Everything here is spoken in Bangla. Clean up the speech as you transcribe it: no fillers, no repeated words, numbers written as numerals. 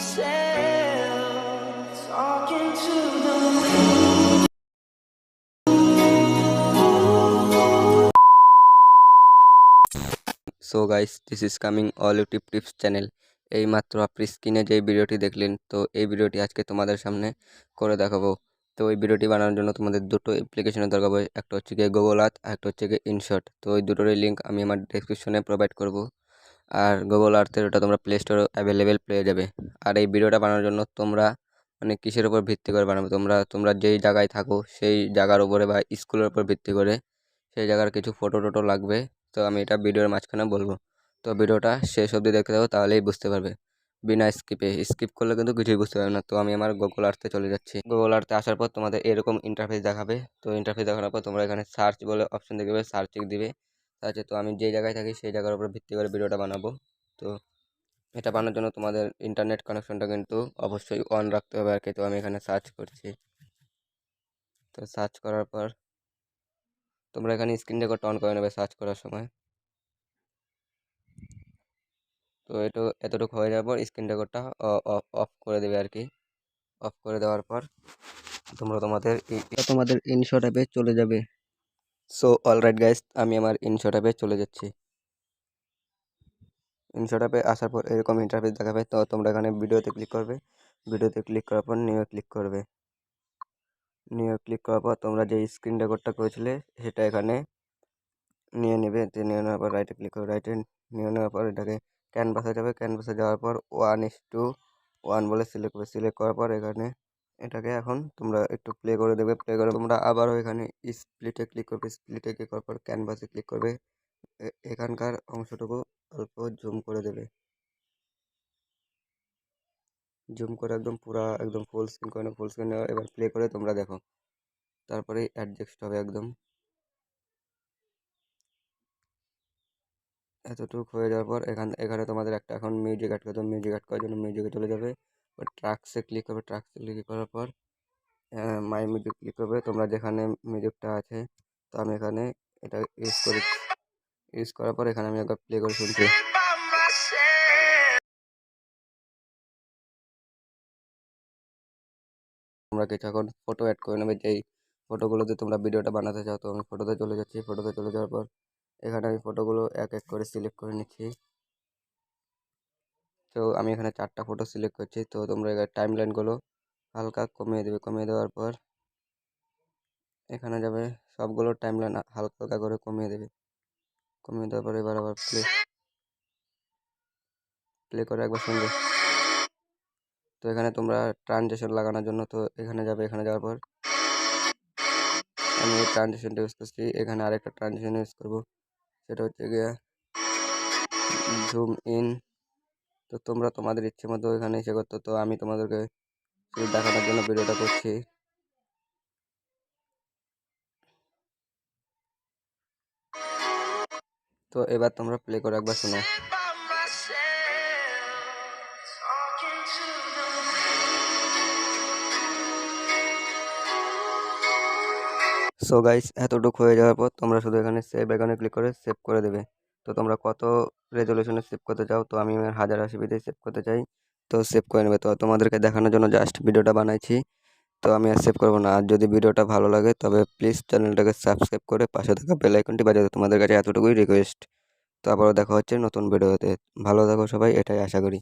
myself, talking to the wind. So guys, this is coming all YouTube tips channel. এই মাত্র আপনি স্ক্রিনে যে ভিডিওটি দেখলেন, তো এই ভিডিওটি আজকে তোমাদের সামনে করে দেখাবো। তো এই ভিডিওটি বানানোর জন্য তোমাদের দুটো অ্যাপ্লিকেশনের দরকার হবে, একটা হচ্ছে গিয়ে গুগল আর্থ আর একটা হচ্ছে গিয়ে ইনশট। তো এই দুটোরই লিঙ্ক আমি আমার ডেসক্রিপশনে প্রোভাইড করব। আর গুগল আর্থের ওটা তোমরা প্লে স্টোরে অ্যাভেলেবেল পেয়ে যাবে। আর এই ভিডিওটা বানানোর জন্য তোমরা মানে কিসের উপর ভিত্তি করে বানাবে, তোমরা তোমরা যেই জায়গায় থাকো সেই জায়গার উপরে বা স্কুলের উপর ভিত্তি করে সেই জায়গার কিছু ফটো টোটো লাগবে। তো আমি এটা ভিডিওর মাঝখানে বলবো, তো ভিডিওটা শেষ অবধি দেখতে থাকো, তাহলেই বুঝতে পারবে বিনা স্কিপ করলে কিন্তু কিছুই বুঝতে পারবে না। তো আমি আমার গুগল আর্থে চলে যাচ্ছি। গুগল আর্থে আসার পর তোমাদের এরকম ইন্টারফেস দেখাবে। তো ইন্টারফেস দেখানোর পর তোমরা এখানে সার্চ বলে অপশন দেখবে, সার্চিং দিবে। আচ্ছা, তো আমি যে জায়গায় থাকি সেই জায়গার উপর ভিত্তি করে ভিডিওটা বানাবো। তো এটা বানানোর জন্য তোমাদের ইন্টারনেট কানেকশনটা কিন্তু অবশ্যই অন রাখতে হবে আর কি। তো আমি এখানে সার্চ করছি। তো সার্চ করার পর তোমরা এখানে স্ক্রিন রেকর্ডটা অন করে নেবে সার্চ করার সময়। তো এতটুকু হয়ে যাওয়ার পর স্ক্রিন রেকর্ডটা অফ করে দেবে আর কি। অফ করে দেওয়ার পর তোমরা তোমাদের ইনশট অ্যাপে চলে যাবে। সো অলরাইট গাইস, আমি আমার ইনশট অ্যাপে চলে যাচ্ছি। ইনশট অ্যাপে আসার পর এরকম ইন্টারফেস দেখাবে। তো তোমরা এখানে ভিডিওতে ক্লিক করবে, ভিডিওতে ক্লিক করার পর নিউ ক্লিক করবে। নিউ ক্লিক করার পর তোমরা যে স্ক্রিন রেকর্ডটা করেছিলে সেটা এখানে নিয়ে নেবে। তো নিয়ে নেওয়ার পর রাইটে ক্লিক করবে, রাইটে নিয়ে নেওয়ার পর এটাকে ক্যানভাসে যাবে। ক্যানভাসে যাওয়ার পর 1:1 বলে সিলেক্ট করবে। সিলেক্ট করার পর এখানে এটাকে এখন তোমরা একটু প্লে করে দেবে। প্লে করে তোমরা আবারও এখানে স্প্লিটে ক্লিক করবে। স্প্লিটে ক্লিক করার পর ক্যানভাসে ক্লিক করবে। এখানকার অংশটুকু অল্প জুম করে দেবে। জুম করে একদম পুরা একদম ফুল স্ক্রিন করে নেবে। ফুল স্ক্রিন এবার প্লে করে তোমরা দেখো, তারপরে অ্যাডজাস্ট হবে একদম। এতটুকু হয়ে যাওয়ার পর এখানে তোমাদের একটা এখন মিউজিক অ্যাড করতে হবে। মিউজিক অ্যাড করার জন্য মিউজিকে চলে যাবে। ট্র্যাক্সে ক্লিক করবে। ট্র্যাক্সে ক্লিক করার পর মাই মিউজিক ক্লিক করবে, তোমরা যেখানে মিউজিকটা আছে। তো আমি এখানে এটা ইউজ করি। ইউজ করার পর এখানে আমি একবার প্লে করে শুনছি। By myself. তোমরা কিছু এখন ফটো অ্যাড করে নেবে, যেই ফটোগুলোতে তোমরা ভিডিওটা বানাতে চাও। তো আমি ফটোতে চলে যাচ্ছি। ফটোতে চলে যাওয়ার পর এখানে আমি ফটোগুলো এক এক করে সিলেক্ট করে নিচ্ছি। তো আমি এখানে 4টা ফটো সিলেক্ট করছি। তো তোমরা এখানে টাইম লাইনগুলো হালকা কমিয়ে দেবে। কমিয়ে দেওয়ার পর এখানে যাবে, সবগুলো টাইম লাইন হালকা হালকা করে কমিয়ে দেবে। কমিয়ে দেওয়ার পর এবার আবার প্লে প্লে করে একবার শুনবে। তো এখানে তোমরা ট্রানজেকশন লাগানোর জন্য তো এখানে যাবে। এখানে যাওয়ার পর আমি এই ট্রানজেকশনটা ইউজ করছি। এখানে আরেকটা ট্রানজেকশন ইউজ করবো, সেটা হচ্ছে গিয়ে জুম ইন। তো তোমরা তোমাদের ইচ্ছে মতো এখানে এসে করতো। তো আমি তোমাদেরকে শুধু দেখানোর জন্য ভিডিওটা করছি। তো এবার তোমরা প্লে করে একবার শোনো। By myself, talking to the wind. So guys, এতটুকু হয়ে যাওয়ার পর তোমরা শুধু এখানে সেভ আইকনে ক্লিক করে সেভ করে দেবে। তো তোমরা কত রেজলিউশনে সেভ করতে চাও, তো আমি আমার 1080p সেভ করতে চাই। তো সেভ করে নেবে। তো তোমাদেরকে দেখানোর জন্য জাস্ট ভিডিওটা বানাইছি। তো আমি আর সেভ করবো না। আর যদি ভিডিওটা ভালো লাগে তবে প্লিজ চ্যানেলটাকে সাবস্ক্রাইব করে পাশে থাকা বেল আইকনটি বাজাতে তোমাদের কাছে এতটুকুই রিকোয়েস্ট। তো আবারও দেখা হচ্ছে নতুন ভিডিওতে। ভালো থাকো সবাই, এটাই আশা করি।